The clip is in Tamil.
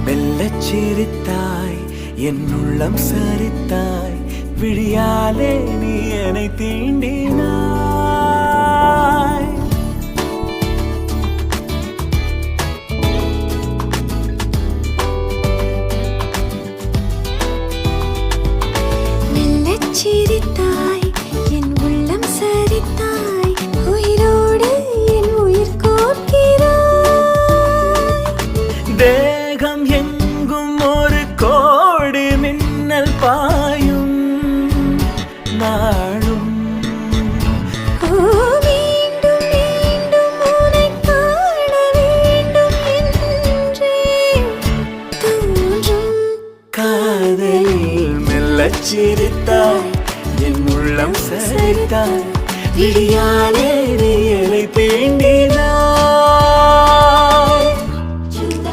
மெல்லச் சிரித்தாய், என் உள்ளம் சரித்தாய், விழியாலே நீ என்னை தீண்டினாய். மெல்லச் சிரித்தாய், என் உள்ளம் சரித்தாய், உயிரோடு என் உயிர் கோர்க்கிறாய். தேகம் எங்கும் ஒரு கோடி மின்னல் பாயும் நாளும். மீண்டும் மீண்டும் உன்னைக் காண வேண்டும் என்றே தோன்றும். காதலில் மெல்லச் சிரித்தாய், என் உள்ளம் சரித்தாய், விழியாலே நீ என்னை தீண்டி